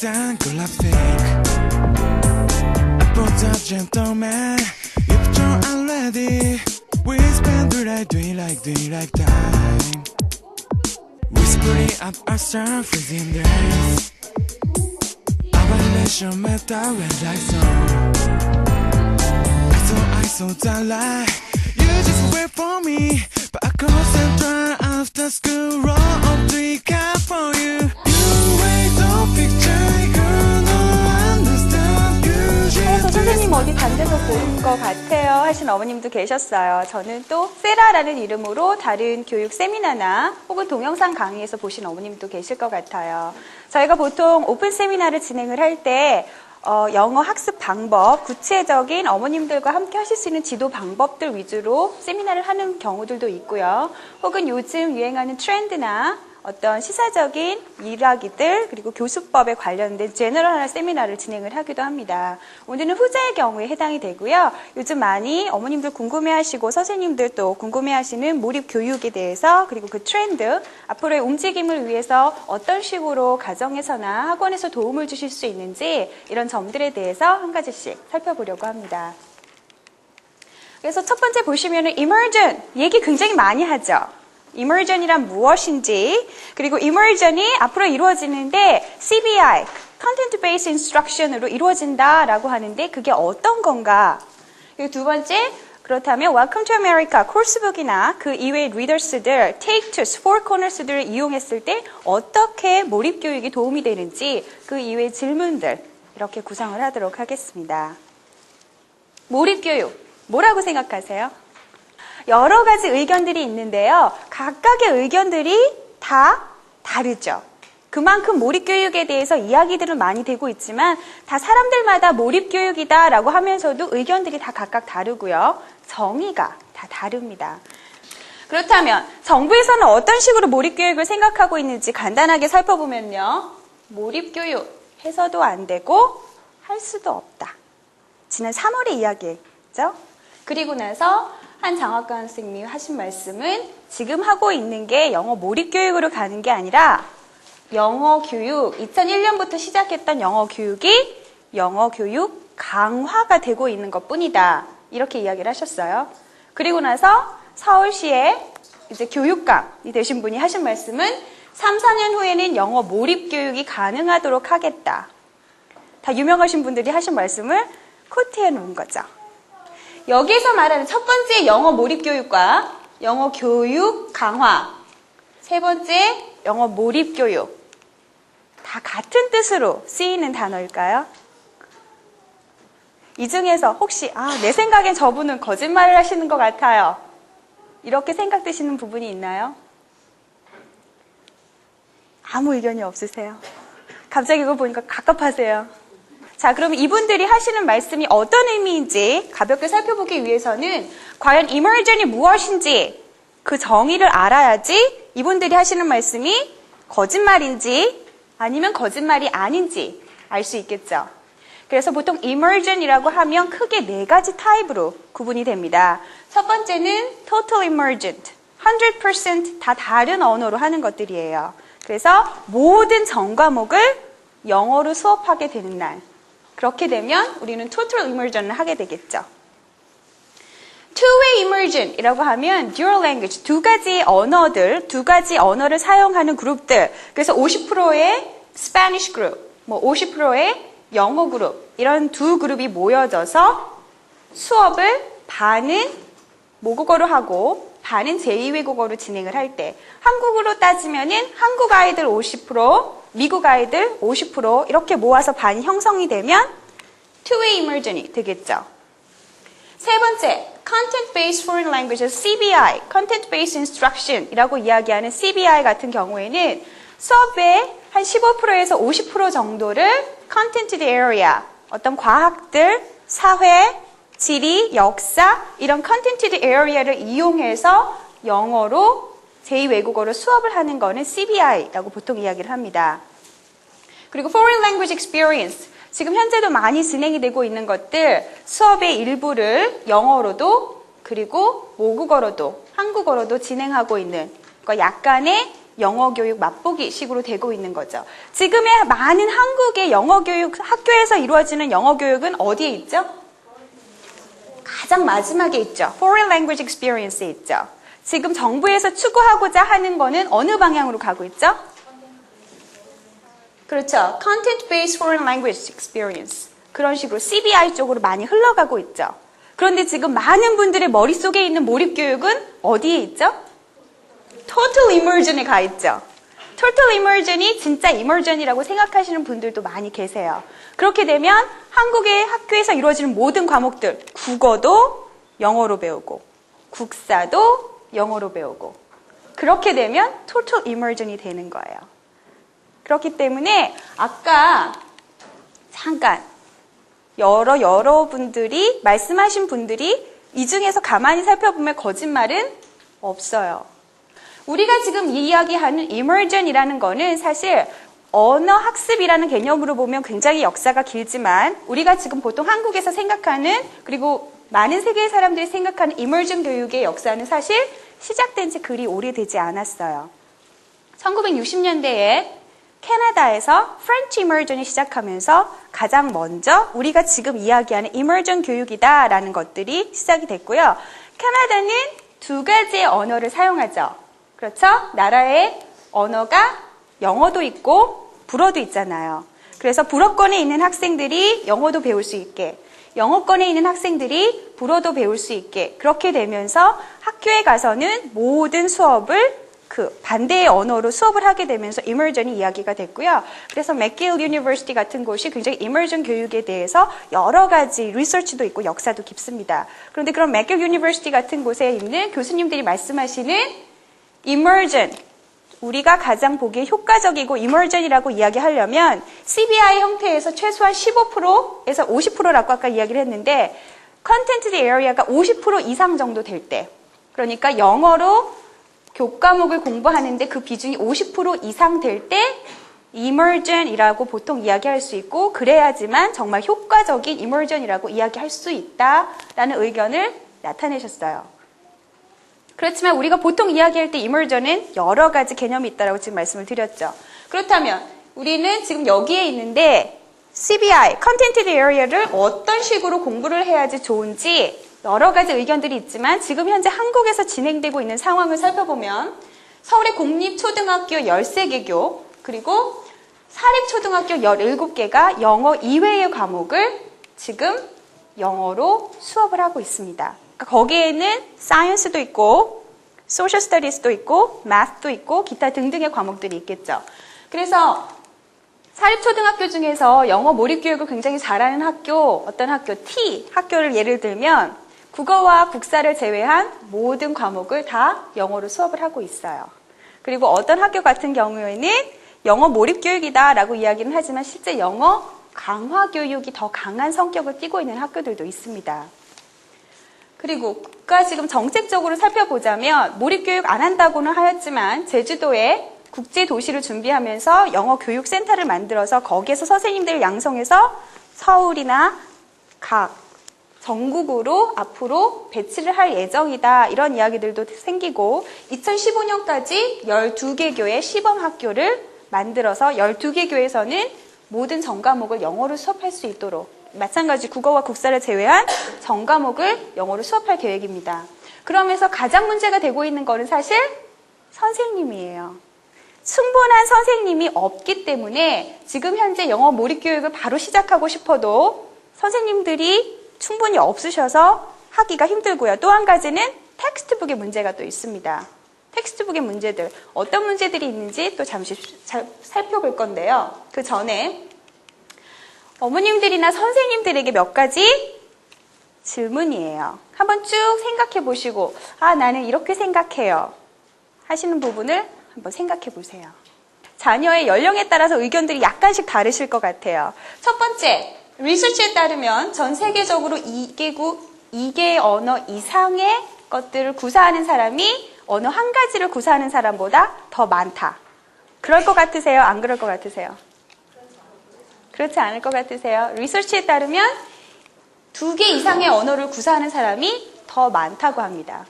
싼 콜라픽 앞보다 gentleman If you're unready We spend the night doing like time Whispering up ourselves within days Our relation matter when like so I so 달라 You just wait for me But I concentrate after school Roll up the car for you You wait don't picture You don't understand You 그래서 선생님 어디 다른 데서 보는 것 같아요 하신 어머님도 계셨어요. 저는 또 세라라는 이름으로 다른 교육 세미나나 혹은 동영상 강의에서 보신 어머님도 계실 것 같아요. 저희가 보통 오픈 세미나를 진행을 할 때 영어 학습 방법, 구체적인 어머님들과 함께 하실 수 있는 지도 방법들 위주로 세미나를 하는 경우들도 있고요. 혹은 요즘 유행하는 트렌드나 어떤 시사적인 이야기들 그리고 교수법에 관련된 제너럴한 세미나를 진행을 하기도 합니다. 오늘은 후자의 경우에 해당이 되고요. 요즘 많이 어머님들 궁금해하시고 선생님들 또 궁금해하시는 몰입 교육에 대해서 그리고 그 트렌드, 앞으로의 움직임을 위해서 어떤 식으로 가정에서나 학원에서 도움을 주실 수 있는지 이런 점들에 대해서 한 가지씩 살펴보려고 합니다. 그래서 첫 번째 보시면은 immersion 얘기 굉장히 많이 하죠. immersion이란 무엇인지 그리고 immersion이 앞으로 이루어지는데 CBI, Content Based Instruction으로 이루어진다라고 하는데 그게 어떤 건가? 그리고 두 번째 그렇다면 Welcome to America 코र्스북이나 그 이외의 리더스들, Take Two's, Four Corners들을 이용했을 때 어떻게 몰입교육이 도움이 되는지 그 이외의 질문들 이렇게 구성을 하도록 하겠습니다. 몰입교육 뭐라고 생각하세요? 여러 가지 의견들이 있는데요. 각각의 의견들이 다 다르죠. 그만큼 몰입교육에 대해서 이야기들은 많이 되고 있지만 다 사람들마다 몰입교육이다라고 하면서도 의견들이 다 각각 다르고요. 정의가 다 다릅니다. 그렇다면 정부에서는 어떤 식으로 몰입교육을 생각하고 있는지 간단하게 살펴보면요. 몰입교육 해서도 안 되고 할 수도 없다. 지난 3월의 이야기죠. 그리고 나서 한 장학관 선생님이 하신 말씀은 지금 하고 있는 게 영어 몰입교육으로 가는 게 아니라 영어 교육, 2001년부터 시작했던 영어 교육이 영어 교육 강화가 되고 있는 것 뿐이다. 이렇게 이야기를 하셨어요. 그리고 나서 서울시의 이제 교육감이 되신 분이 하신 말씀은 3, 4년 후에는 영어 몰입교육이 가능하도록 하겠다. 다 유명하신 분들이 하신 말씀을 코트해 놓은 거죠. 여기에서 말하는 첫 번째 영어 몰입교육과 영어 교육 강화, 세 번째 영어 몰입교육 다 같은 뜻으로 쓰이는 단어일까요? 이 중에서 혹시 내 생각엔 저분은 거짓말을 하시는 것 같아요. 이렇게 생각되시는 부분이 있나요? 아무 의견이 없으세요? 갑자기 이거 보니까 갑갑하세요. 자, 그럼 이분들이 하시는 말씀이 어떤 의미인지 가볍게 살펴보기 위해서는 과연 immersion이 무엇인지 그 정의를 알아야지 이분들이 하시는 말씀이 거짓말인지 아니면 거짓말이 아닌지 알 수 있겠죠. 그래서 보통 immersion이라고 하면 크게 네 가지 타입으로 구분이 됩니다. 첫 번째는 total immersion, 100% 다 다른 언어로 하는 것들이에요. 그래서 모든 전 과목을 영어로 수업하게 되는 날. 그렇게 되면 우리는 total immersion을 하게 되겠죠. Two-way immersion이라고 하면 dual language, 두 가지 언어를 사용하는 그룹들. 그래서 50%의 Spanish 그룹, 50%의 영어 그룹, 이런 두 그룹이 모여져서 수업을 반은 모국어로 하고 반은 제2외국어로 진행을 할 때 한국으로 따지면은 한국 아이들 50%, 미국 아이들 50% 이렇게 모아서 반이 형성이 되면 two-way immersion이 되겠죠. 세 번째, Content Based Foreign Languages, CBI, Content Based Instruction이라고 이야기하는 CBI 같은 경우에는 수업의 한 15%에서 50% 정도를 Content Area, 어떤 과학들, 사회, 지리, 역사 이런 Content Area를 이용해서 영어로 제2외국어로 수업을 하는 거는 CBI라고 보통 이야기를 합니다. 그리고 Foreign Language Experience, 지금 현재도 많이 진행이 되고 있는 것들, 수업의 일부를 영어로도 그리고 모국어로도 한국어로도 진행하고 있는 그러니까 약간의 영어 교육 맛보기 식으로 되고 있는 거죠. 지금의 많은 한국의 영어 교육, 학교에서 이루어지는 영어 교육은 어디에 있죠? 가장 마지막에 있죠. Foreign Language Experience에 있죠. 지금 정부에서 추구하고자 하는 거는 어느 방향으로 가고 있죠? 그렇죠. Content-Based Foreign Language Experience. 그런 식으로 CBI 쪽으로 많이 흘러가고 있죠. 그런데 지금 많은 분들의 머릿속에 있는 몰입교육은 어디에 있죠? Total Immersion에 가 있죠. Total Immersion이 진짜 Immersion이라고 생각하시는 분들도 많이 계세요. 그렇게 되면 한국의 학교에서 이루어지는 모든 과목들, 국어도 영어로 배우고, 국사도 영어로 배우고, 그렇게 되면 Total Immersion이 되는 거예요. 그렇기 때문에 아까 잠깐 여러분들이 말씀하신 분들이 이 중에서 가만히 살펴보면 거짓말은 없어요. 우리가 지금 이야기하는 immersion이라는 거는 사실 언어 학습이라는 개념으로 보면 굉장히 역사가 길지만 우리가 지금 보통 한국에서 생각하는 그리고 많은 세계의 사람들이 생각하는 immersion 교육의 역사는 사실 시작된 지 그리 오래되지 않았어요. 1960년대에 캐나다에서 French immersion이 시작하면서 가장 먼저 우리가 지금 이야기하는 immersion 교육이다라는 것들이 시작이 됐고요. 캐나다는 두 가지의 언어를 사용하죠. 그렇죠? 나라의 언어가 영어도 있고 불어도 있잖아요. 그래서 불어권에 있는 학생들이 영어도 배울 수 있게, 영어권에 있는 학생들이 불어도 배울 수 있게 그렇게 되면서 학교에 가서는 모든 수업을 그 반대의 언어로 수업을 하게 되면서 immersion이 이야기가 됐고요. 그래서 맥길 유니버시티 같은 곳이 굉장히 immersion 교육에 대해서 여러 가지 리서치도 있고 역사도 깊습니다. 그런데 그런 맥길 유니버시티 같은 곳에 있는 교수님들이 말씀하시는 immersion, 우리가 가장 보기에 효과적이고 immersion이라고 이야기하려면 CBI 형태에서 최소한 15%에서 50%라고 아까 이야기를 했는데 컨텐츠 에리어가 50% 이상 정도 될 때, 그러니까 영어로 교과목을 공부하는데 그 비중이 50% 이상 될 때 immersion이라고 보통 이야기할 수 있고 그래야지만 정말 효과적인 immersion이라고 이야기할 수 있다라는 의견을 나타내셨어요. 그렇지만 우리가 보통 이야기할 때 immersion은 여러 가지 개념이 있다라고 지금 말씀을 드렸죠. 그렇다면 우리는 지금 여기에 있는데 CBI, Content Area를 어떤 식으로 공부를 해야지 좋은지 여러 가지 의견들이 있지만 지금 현재 한국에서 진행되고 있는 상황을 살펴보면 서울의 공립초등학교 13개교 그리고 사립초등학교 17개가 영어 이외의 과목을 지금 영어로 수업을 하고 있습니다. 그러니까 거기에는 사이언스도 있고 소셜 스터디스도 있고 math도 있고 기타 등등의 과목들이 있겠죠. 그래서 사립초등학교 중에서 영어 몰입교육을 굉장히 잘하는 학교, 어떤 학교, T 학교를 예를 들면 국어와 국사를 제외한 모든 과목을 다 영어로 수업을 하고 있어요. 그리고 어떤 학교 같은 경우에는 영어 몰입교육이다라고 이야기는 하지만 실제 영어 강화 교육이 더 강한 성격을 띠고 있는 학교들도 있습니다. 그리고 국가 지금 정책적으로 살펴보자면 몰입교육 안 한다고는 하였지만 제주도에 국제도시를 준비하면서 영어 교육센터를 만들어서 거기에서 선생님들을 양성해서 서울이나 각 전국으로 앞으로 배치를 할 예정이다. 이런 이야기들도 생기고 2015년까지 12개 교의 시범학교를 만들어서 12개 교에서는 모든 전과목을 영어로 수업할 수 있도록 마찬가지 국어와 국사를 제외한 전과목을 영어로 수업할 계획입니다. 그러면서 가장 문제가 되고 있는 거는 사실 선생님이에요. 충분한 선생님이 없기 때문에 지금 현재 영어 몰입교육을 바로 시작하고 싶어도 선생님들이 충분히 없으셔서 하기가 힘들고요. 또 한 가지는 텍스트북의 문제가 또 있습니다. 텍스트북의 문제들, 어떤 문제들이 있는지 또 잠시 살펴볼 건데요. 그 전에 어머님들이나 선생님들에게 몇 가지 질문이에요. 한번 쭉 생각해 보시고 나는 이렇게 생각해요 하시는 부분을 한번 생각해 보세요. 자녀의 연령에 따라서 의견들이 약간씩 다르실 것 같아요. 첫 번째, 리서치에 따르면 전 세계적으로 2개 언어 이상의 것들을 구사하는 사람이 언어 한 가지를 구사하는 사람보다 더 많다. 그럴 것 같으세요? 안 그럴 것 같으세요? 그렇지 않을 것 같으세요? 리서치에 따르면 2개 이상의 언어를 구사하는 사람이 더 많다고 합니다.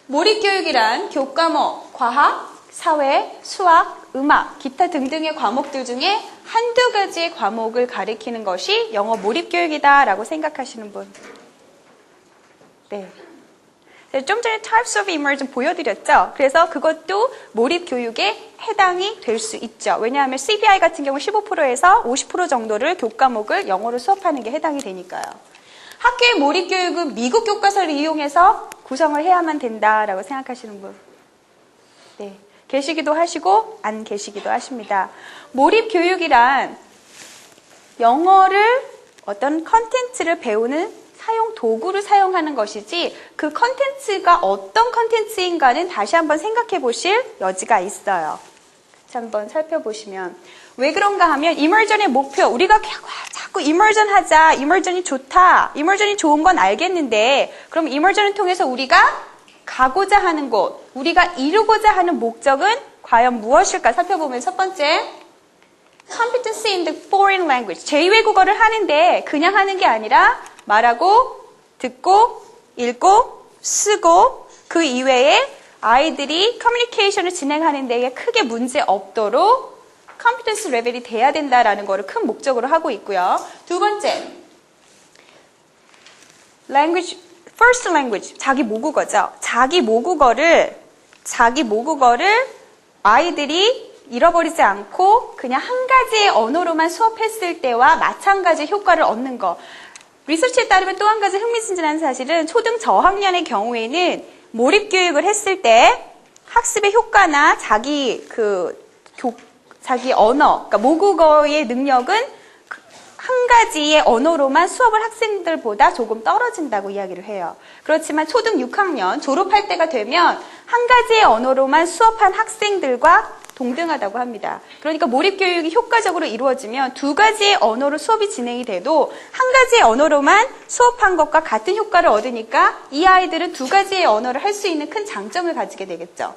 몰입교육이란 교과목, 과학, 사회, 수학, 음악, 기타 등등의 과목들 중에 한두 가지의 과목을 가리키는 것이 영어 몰입교육이다라고 생각하시는 분. 네. 좀 전에 Types of Immersion 보여드렸죠? 그래서 그것도 몰입교육에 해당이 될 수 있죠. 왜냐하면 CBI 같은 경우 15%에서 50% 정도를 교과목을 영어로 수업하는 게 해당이 되니까요. 학교의 몰입교육은 미국 교과서를 이용해서 구성을 해야만 된다라고 생각하시는 분. 네. 계시기도 하시고 안 계시기도 하십니다. 몰입교육이란 영어를 어떤 컨텐츠를 배우는 사용 도구를 사용하는 것이지 그 컨텐츠가 어떤 컨텐츠인가는 다시 한번 생각해 보실 여지가 있어요. 다시 한번 살펴보시면 왜 그런가 하면 이머전의 목표, 우리가 자꾸 이머전 하자, 이머전이 좋다, 이머전이 좋은 건 알겠는데 그럼 이머전을 통해서 우리가 가고자 하는 곳, 우리가 이루고자 하는 목적은 과연 무엇일까 살펴보면 첫 번째, competency in the foreign language. 제2외국어를 하는데 그냥 하는 게 아니라 말하고, 듣고, 읽고, 쓰고 그 이외에 아이들이 커뮤니케이션을 진행하는 데에 크게 문제 없도록 컴피턴스 레벨이 돼야 된다라는 거를 큰 목적으로 하고 있고요. 두 번째, language, first language, 자기 모국어죠. 자기 모국어를 아이들이 잃어버리지 않고 그냥 한 가지의 언어로만 수업했을 때와 마찬가지 효과를 얻는 거. 리서치에 따르면 또 한 가지 흥미진진한 사실은 초등 저학년의 경우에는 몰입교육을 했을 때 학습의 효과나 자기 언어, 그러니까 모국어의 능력은 한 가지의 언어로만 수업을 학생들보다 조금 떨어진다고 이야기를 해요. 그렇지만 초등 6학년 졸업할 때가 되면 한 가지의 언어로만 수업한 학생들과 동등하다고 합니다. 그러니까 몰입교육이 효과적으로 이루어지면 두 가지의 언어로 수업이 진행이 돼도 한 가지의 언어로만 수업한 것과 같은 효과를 얻으니까 이 아이들은 두 가지의 언어를 할 수 있는 큰 장점을 가지게 되겠죠.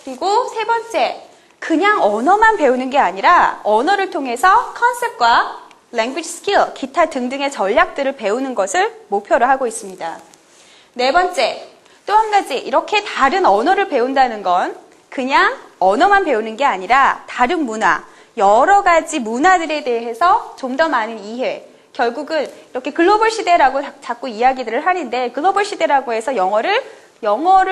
그리고 세 번째, 그냥 언어만 배우는 게 아니라 언어를 통해서 컨셉과 language skill, 기타 등등의 전략들을 배우는 것을 목표로 하고 있습니다. 네 번째, 또 한 가지, 이렇게 다른 언어를 배운다는 건 그냥 언어만 배우는 게 아니라 다른 문화, 여러 가지 문화들에 대해서 좀 더 많은 이해. 결국은 이렇게 글로벌 시대라고 자꾸 이야기들을 하는데 글로벌 시대라고 해서 영어를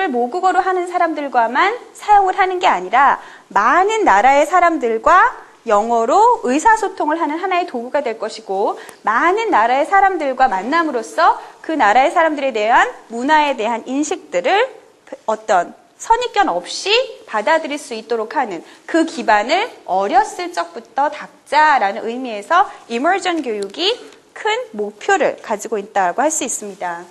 모국어로 하는 사람들과만 사용을 하는 게 아니라 많은 나라의 사람들과 영어로 의사소통을 하는 하나의 도구가 될 것이고 많은 나라의 사람들과 만남으로써 그 나라의 사람들에 대한 문화에 대한 인식들을 어떤 선입견 없이 받아들일 수 있도록 하는 그 기반을 어렸을 적부터 닦자라는 의미에서 이머전 교육이 큰 목표를 가지고 있다고 할 수 있습니다.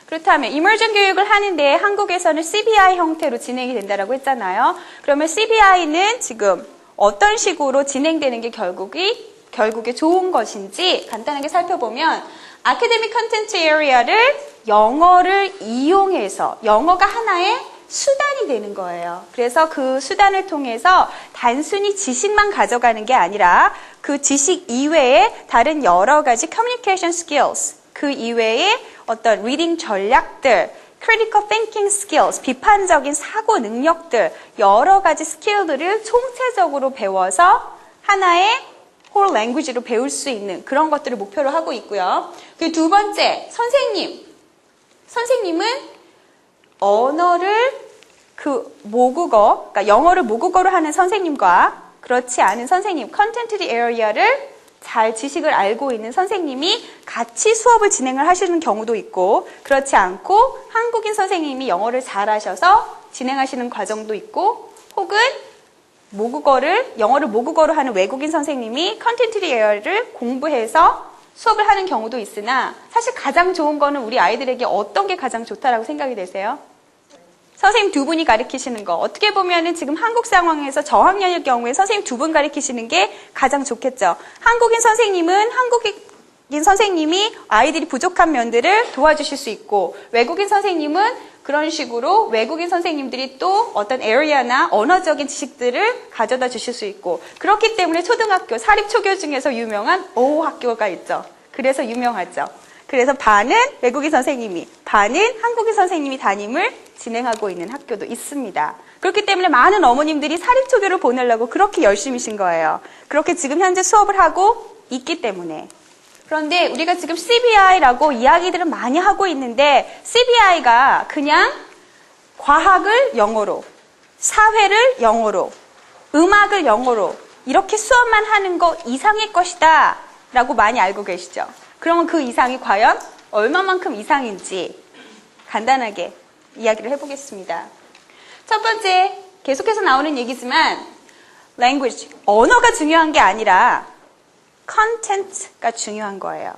그렇다면 이머전 교육을 하는데 한국에서는 CBI 형태로 진행이 된다고 했잖아요. 그러면 CBI는 지금 어떤 식으로 진행되는 게 결국에 좋은 것인지 간단하게 살펴보면 아카데믹 컨텐츠 에리아를 영어를 이용해서 영어가 하나의 수단이 되는 거예요. 그래서 그 수단을 통해서 단순히 지식만 가져가는 게 아니라 그 지식 이외에 다른 여러 가지 커뮤니케이션 스킬스, 그 이외에 어떤 리딩 전략들, critical thinking skills, 비판적인 사고 능력들, 여러 가지 스킬들을 총체적으로 배워서 하나의 whole language로 배울 수 있는 그런 것들을 목표로 하고 있고요. 그 두 번째, 선생님은 언어를 그러니까 영어를 모국어로 하는 선생님과 그렇지 않은 선생님, 컨텐트 에리어를 잘 지식을 알고 있는 선생님이 같이 수업을 진행을 하시는 경우도 있고 그렇지 않고 한국인 선생님이 영어를 잘하셔서 진행하시는 과정도 있고 혹은 영어를 모국어로 하는 외국인 선생님이 컨텐트 에리어를 공부해서 수업을 하는 경우도 있으나 사실 가장 좋은 거는 우리 아이들에게 어떤 게 가장 좋다라고 생각이 되세요? 선생님 두 분이 가르치시는 거. 어떻게 보면은 지금 한국 상황에서 저학년일 경우에 선생님 두 분 가르치시는 게 가장 좋겠죠. 한국인 선생님이 아이들이 부족한 면들을 도와주실 수 있고 외국인 선생님은 그런 식으로 외국인 선생님들이 또 어떤 에리어나 언어적인 지식들을 가져다 주실 수 있고 그렇기 때문에 초등학교 사립초교 중에서 유명한 오호 학교가 있죠. 그래서 유명하죠. 그래서 반은 외국인 선생님이, 반은 한국인 선생님이 담임을 진행하고 있는 학교도 있습니다. 그렇기 때문에 많은 어머님들이 사립초교를 보내려고 그렇게 열심히신 거예요. 그렇게 지금 현재 수업을 하고 있기 때문에. 그런데 우리가 지금 CBI라고 이야기들을 많이 하고 있는데 CBI가 그냥 과학을 영어로, 사회를 영어로, 음악을 영어로 이렇게 수업만 하는 거 이상일 것이다 라고 많이 알고 계시죠? 그러면 그 이상이 과연 얼마만큼 이상인지 간단하게 이야기를 해보겠습니다. 첫 번째, 계속해서 나오는 얘기지만 language, 언어가 중요한 게 아니라 content가 중요한 거예요.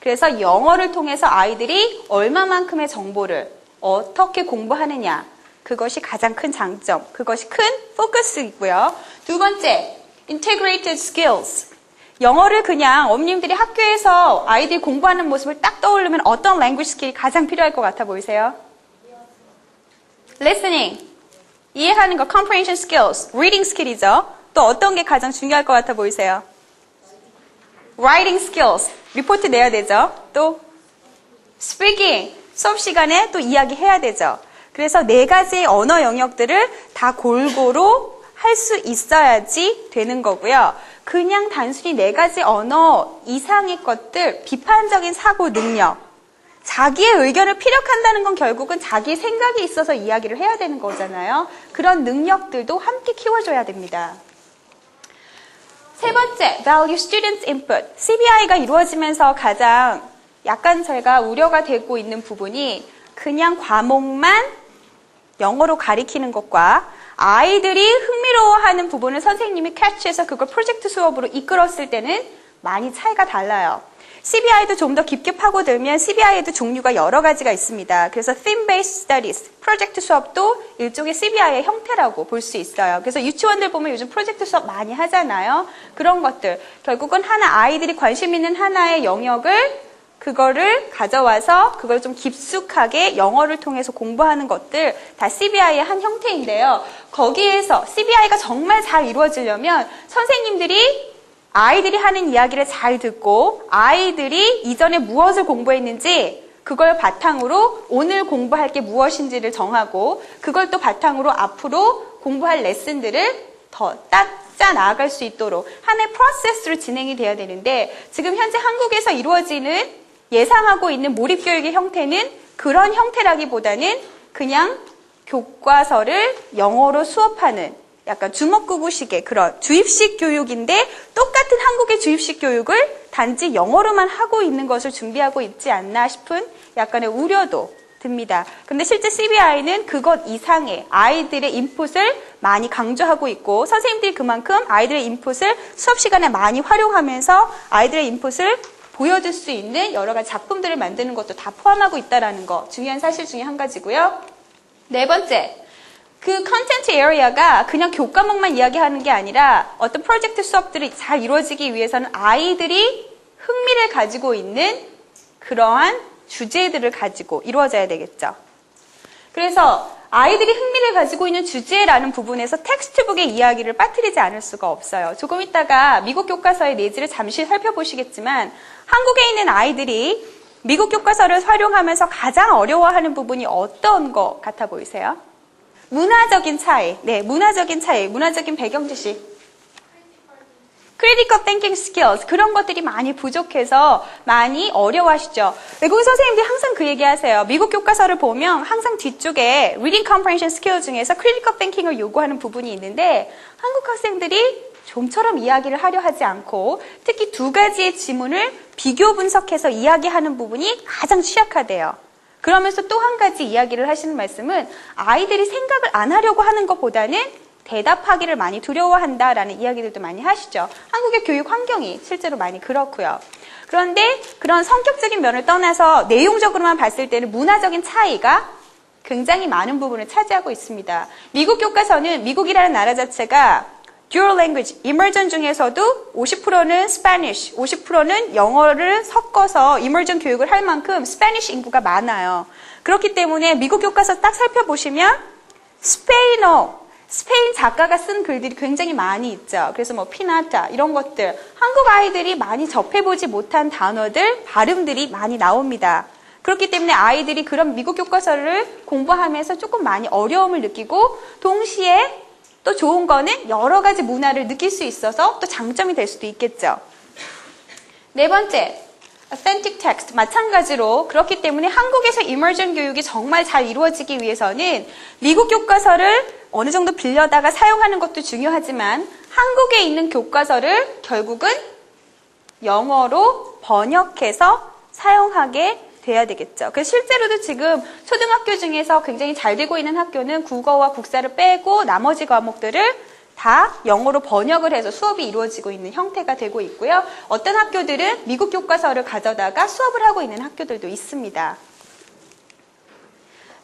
그래서 영어를 통해서 아이들이 얼마만큼의 정보를 어떻게 공부하느냐, 그것이 가장 큰 장점, 그것이 큰 포커스이고요. 두 번째, integrated skills. 영어를 그냥 어머님들이 학교에서 아이들이 공부하는 모습을 딱 떠올리면 어떤 language 스킬이 가장 필요할 것 같아 보이세요? listening, 이해하는 거, comprehension skills, reading skill이죠. 또 어떤 게 가장 중요할 것 같아 보이세요? writing skills, 리포트 내야 되죠. 또 speaking, 수업 시간에 또 이야기해야 되죠. 그래서 4가지의 언어 영역들을 다 골고루 할 수 있어야지 되는 거고요. 그냥 단순히 4가지 언어 이상의 것들, 비판적인 사고 능력, 자기의 의견을 피력한다는 건 결국은 자기의 생각이 있어서 이야기를 해야 되는 거잖아요. 그런 능력들도 함께 키워줘야 됩니다. 세 번째, value student input. CBI가 이루어지면서 가장 약간 제가 우려가 되고 있는 부분이 그냥 과목만 영어로 가리키는 것과 아이들이 흥미로워하는 부분을 선생님이 캐치해서 그걸 프로젝트 수업으로 이끌었을 때는 많이 차이가 달라요. CBI도 좀 더 깊게 파고들면 CBI에도 종류가 여러 가지가 있습니다. 그래서 theme-based studies, 프로젝트 수업도 일종의 CBI의 형태라고 볼 수 있어요. 그래서 유치원들 보면 요즘 프로젝트 수업 많이 하잖아요. 그런 것들. 결국은 하나 아이들이 관심 있는 하나의 영역을 그거를 가져와서 그걸 좀 깊숙하게 영어를 통해서 공부하는 것들 다 CBI의 한 형태인데요. 거기에서 CBI가 정말 잘 이루어지려면 선생님들이 아이들이 하는 이야기를 잘 듣고 아이들이 이전에 무엇을 공부했는지 그걸 바탕으로 오늘 공부할 게 무엇인지를 정하고 그걸 또 바탕으로 앞으로 공부할 레슨들을 더 딱 짜 나아갈 수 있도록 하나의 프로세스로 진행이 돼야 되는데 지금 현재 한국에서 이루어지는 예상하고 있는 몰입교육의 형태는 그런 형태라기보다는 그냥 교과서를 영어로 수업하는 약간 주먹구구식의 그런 주입식 교육인데 똑같은 한국의 주입식 교육을 단지 영어로만 하고 있는 것을 준비하고 있지 않나 싶은 약간의 우려도 듭니다. 근데 실제 CBI는 그것 이상의 아이들의 인풋을 많이 강조하고 있고 선생님들이 그만큼 아이들의 인풋을 수업 시간에 많이 활용하면서 아이들의 인풋을 보여줄 수 있는 여러 가지 작품들을 만드는 것도 다 포함하고 있다는 거 중요한 사실 중에 한 가지고요. 네 번째, 그 컨텐츠 에리어가 그냥 교과목만 이야기하는 게 아니라 어떤 프로젝트 수업들이 잘 이루어지기 위해서는 아이들이 흥미를 가지고 있는 그러한 주제들을 가지고 이루어져야 되겠죠. 그래서 아이들이 흥미를 가지고 있는 주제라는 부분에서 텍스트북의 이야기를 빠뜨리지 않을 수가 없어요. 조금 있다가 미국 교과서의 내지를 잠시 살펴보시겠지만 한국에 있는 아이들이 미국 교과서를 활용하면서 가장 어려워하는 부분이 어떤 것 같아 보이세요? 문화적인 차이, 문화적인 배경 지식. critical thinking skills, 그런 것들이 많이 부족해서 많이 어려워하시죠. 외국인 선생님들이 항상 그 얘기 하세요. 미국 교과서를 보면 항상 뒤쪽에 reading comprehension skill 중에서 critical thinking을 요구하는 부분이 있는데 한국 학생들이 좀처럼 이야기를 하려 하지 않고 특히 2가지의 지문을 비교 분석해서 이야기하는 부분이 가장 취약하대요. 그러면서 또 한 가지 이야기를 하시는 말씀은 아이들이 생각을 안 하려고 하는 것보다는 대답하기를 많이 두려워한다라는 이야기들도 많이 하시죠. 한국의 교육 환경이 실제로 많이 그렇고요. 그런데 그런 성격적인 면을 떠나서 내용적으로만 봤을 때는 문화적인 차이가 굉장히 많은 부분을 차지하고 있습니다. 미국 교과서는 미국이라는 나라 자체가 dual language, immersion 중에서도 50%는 Spanish, 50%는 영어를 섞어서 immersion 교육을 할 만큼 Spanish 인구가 많아요. 그렇기 때문에 미국 교과서 딱 살펴보시면 스페인어, 스페인 작가가 쓴 글들이 굉장히 많이 있죠. 그래서 뭐 피나타 이런 것들 한국 아이들이 많이 접해보지 못한 단어들, 발음들이 많이 나옵니다. 그렇기 때문에 아이들이 그런 미국 교과서를 공부하면서 조금 많이 어려움을 느끼고 동시에 또 좋은 거는 여러 가지 문화를 느낄 수 있어서 또 장점이 될 수도 있겠죠. 네 번째, authentic text. 마찬가지로 그렇기 때문에 한국에서 immersion 교육이 정말 잘 이루어지기 위해서는 미국 교과서를 어느 정도 빌려다가 사용하는 것도 중요하지만 한국에 있는 교과서를 결국은 영어로 번역해서 사용하게 돼야 되겠죠. 그래서 실제로도 지금 초등학교 중에서 굉장히 잘 되고 있는 학교는 국어와 국사를 빼고 나머지 과목들을 다 영어로 번역을 해서 수업이 이루어지고 있는 형태가 되고 있고요. 어떤 학교들은 미국 교과서를 가져다가 수업을 하고 있는 학교들도 있습니다.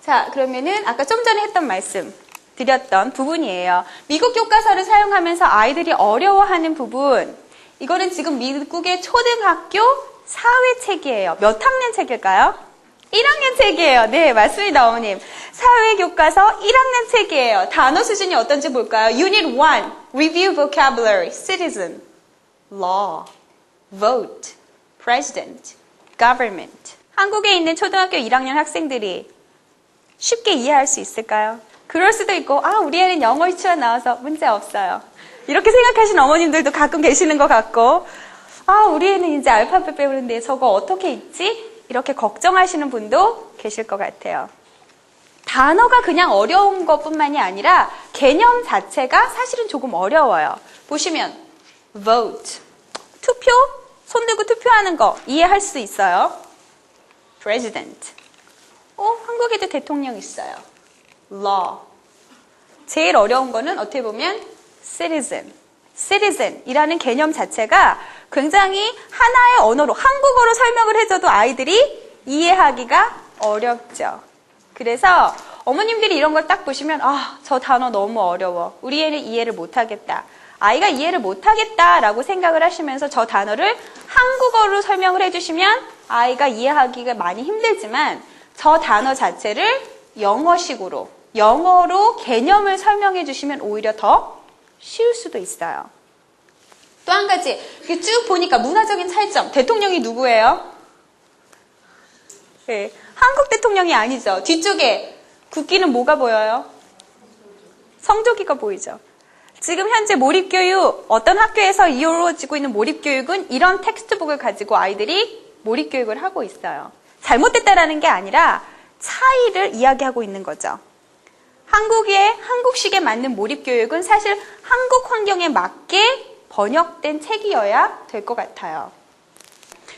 자, 그러면은 아까 좀 전에 했던 말씀 드렸던 부분이에요. 미국 교과서를 사용하면서 아이들이 어려워하는 부분, 이거는 지금 미국의 초등학교 사회책이에요. 몇 학년 책일까요? 1학년 책이에요. 네, 맞습니다, 어머님. 사회교과서 1학년 책이에요. 단어 수준이 어떤지 볼까요? Unit 1, Review Vocabulary, Citizen, Law, Vote, President, Government. 한국에 있는 초등학교 1학년 학생들이 쉽게 이해할 수 있을까요? 그럴 수도 있고, 우리 애는 영어 유치원 나와서 문제 없어요. 이렇게 생각하시는 어머님들도 가끔 계시는 것 같고, 우리 애는 이제 알파벳 배우는데 저거 어떻게 읽지? 이렇게 걱정하시는 분도 계실 것 같아요. 단어가 그냥 어려운 것뿐만이 아니라 개념 자체가 사실은 조금 어려워요. 보시면 vote, 투표, 손 들고 투표하는 거 이해할 수 있어요. president, 한국에도 대통령 있어요. law, 제일 어려운 거는 어떻게 보면 citizen이라는 개념 자체가 굉장히 하나의 언어로 한국어로 설명을 해줘도 아이들이 이해하기가 어렵죠. 그래서 어머님들이 이런 걸 딱 보시면 저 단어 너무 어려워. 우리 애는 이해를 못하겠다. 아이가 이해를 못하겠다라고 생각을 하시면서 저 단어를 한국어로 설명을 해주시면 아이가 이해하기가 많이 힘들지만 저 단어 자체를 영어로 개념을 설명해 주시면 오히려 더 쉬울 수도 있어요. 또 한 가지, 쭉 보니까 문화적인 차이점. 대통령이 누구예요? 네, 한국 대통령이 아니죠. 뒤쪽에 국기는 뭐가 보여요? 성조기가 보이죠. 지금 현재 몰입교육, 어떤 학교에서 이루어지고 있는 몰입교육은 이런 텍스트북을 가지고 아이들이 몰입교육을 하고 있어요. 잘못됐다라는 게 아니라 차이를 이야기하고 있는 거죠. 한국식에 맞는 몰입교육은 사실 한국 환경에 맞게 번역된 책이어야 될 것 같아요.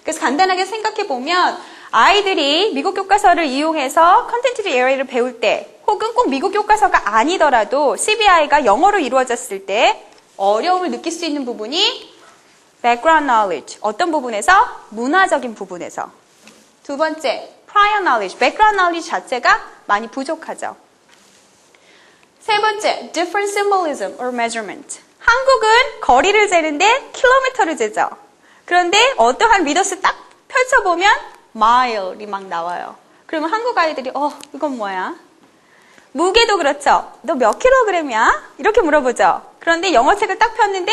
그래서 간단하게 생각해보면 아이들이 미국 교과서를 이용해서 컨텐츠 에어리를 배울 때 혹은 꼭 미국 교과서가 아니더라도 CBI가 영어로 이루어졌을 때 어려움을 느낄 수 있는 부분이 background knowledge, 어떤 부분에서? 문화적인 부분에서. 두 번째, prior knowledge, background knowledge 자체가 많이 부족하죠. 세 번째, different symbolism or measurement. 한국은 거리를 재는데 킬로미터를 재죠. 그런데 어떠한 리더스 딱 펼쳐보면 mile이 막 나와요. 그러면 한국 아이들이 이건 뭐야? 무게도 그렇죠. 너 몇 킬로그램이야? 이렇게 물어보죠. 그런데 영어책을 딱 폈는데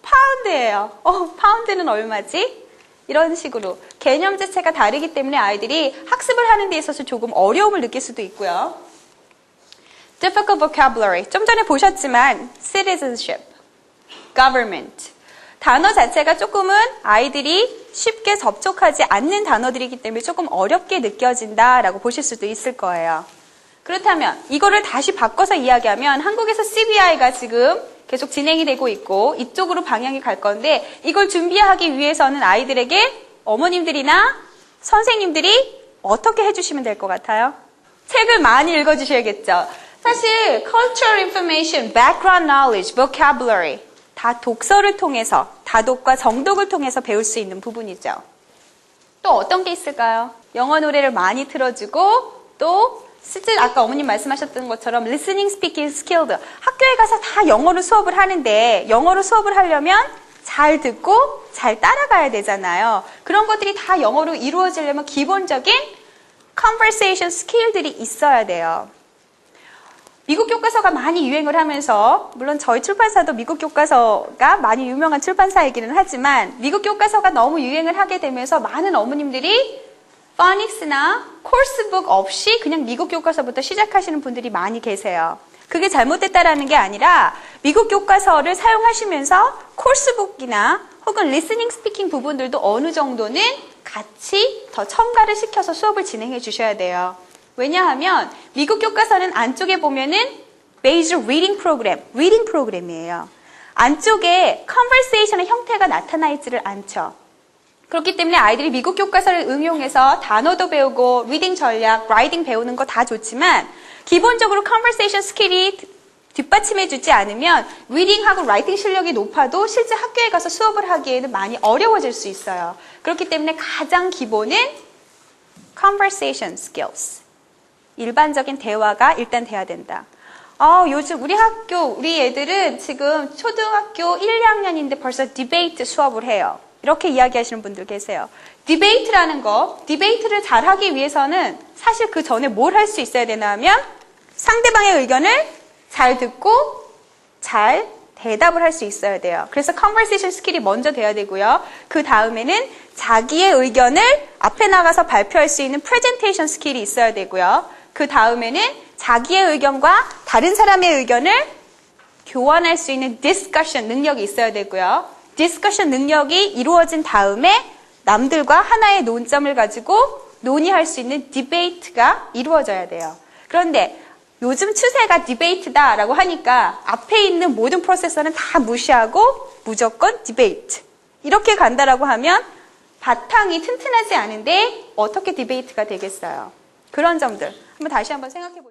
파운드예요. 파운드는 얼마지? 이런 식으로 개념 자체가 다르기 때문에 아이들이 학습을 하는 데 있어서 조금 어려움을 느낄 수도 있고요. difficult vocabulary. 좀 전에 보셨지만 citizenship, government. 단어 자체가 조금은 아이들이 쉽게 접촉하지 않는 단어들이기 때문에 조금 어렵게 느껴진다라고 보실 수도 있을 거예요. 그렇다면 이거를 다시 바꿔서 이야기하면 한국에서 CBI가 지금 계속 진행이 되고 있고 이쪽으로 방향이 갈 건데 이걸 준비하기 위해서는 아이들에게 어머님들이나 선생님들이 어떻게 해주시면 될 것 같아요? 책을 많이 읽어주셔야겠죠. 사실 cultural information, background knowledge, vocabulary 다 독서를 통해서 다독과 정독을 통해서 배울 수 있는 부분이죠. 또 어떤 게 있을까요? 영어 노래를 많이 틀어주고 또 실제 아까 어머님 말씀하셨던 것처럼 listening, speaking skilled 학교에 가서 다 영어로 수업을 하는데 영어로 수업을 하려면 잘 듣고 잘 따라가야 되잖아요. 그런 것들이 다 영어로 이루어지려면 기본적인 conversation skill들이 있어야 돼요. 미국 교과서가 많이 유행을 하면서 물론 저희 출판사도 미국 교과서가 많이 유명한 출판사이기는 하지만 미국 교과서가 너무 유행을 하게 되면서 많은 어머님들이 포닉스나 코र्स북 없이 그냥 미국 교과서부터 시작하시는 분들이 많이 계세요. 그게 잘못됐다라는 게 아니라 미국 교과서를 사용하시면서 코र्स북이나 혹은 리스닝 스피킹 부분들도 어느 정도는 같이 더 첨가를 시켜서 수업을 진행해 주셔야 돼요. 왜냐하면 미국 교과서는 안쪽에 보면은 Major Reading 프로그램이에요. 안쪽에 conversation의 형태가 나타나 있지를 않죠. 그렇기 때문에 아이들이 미국 교과서를 응용해서 단어도 배우고 리딩 전략, 라이팅 배우는 거 다 좋지만 기본적으로 conversation 스킬이 뒷받침해주지 않으면 리딩하고 라이팅 실력이 높아도 실제 학교에 가서 수업을 하기에는 많이 어려워질 수 있어요. 그렇기 때문에 가장 기본은 conversation skills. 일반적인 대화가 일단 돼야 된다. 요즘 우리 애들은 지금 초등학교 1, 2학년인데 벌써 디베이트 수업을 해요. 이렇게 이야기하시는 분들 계세요. 디베이트를 잘하기 위해서는 사실 그 전에 뭘 할 수 있어야 되나 하면 상대방의 의견을 잘 듣고 잘 대답을 할 수 있어야 돼요. 그래서 conversation 스킬이 먼저 돼야 되고요. 그 다음에는 자기의 의견을 앞에 나가서 발표할 수 있는 presentation 스킬이 있어야 되고요. 그 다음에는 자기의 의견과 다른 사람의 의견을 교환할 수 있는 discussion 능력이 있어야 되고요. discussion 능력이 이루어진 다음에 남들과 하나의 논점을 가지고 논의할 수 있는 debate가 이루어져야 돼요. 그런데 요즘 추세가 디베이트다라고 하니까 앞에 있는 모든 프로세서는 다 무시하고 무조건 디베이트. 이렇게 간다라고 하면 바탕이 튼튼하지 않은데 어떻게 디베이트가 되겠어요? 그런 점들 한번 다시 한번 생각해 보세요.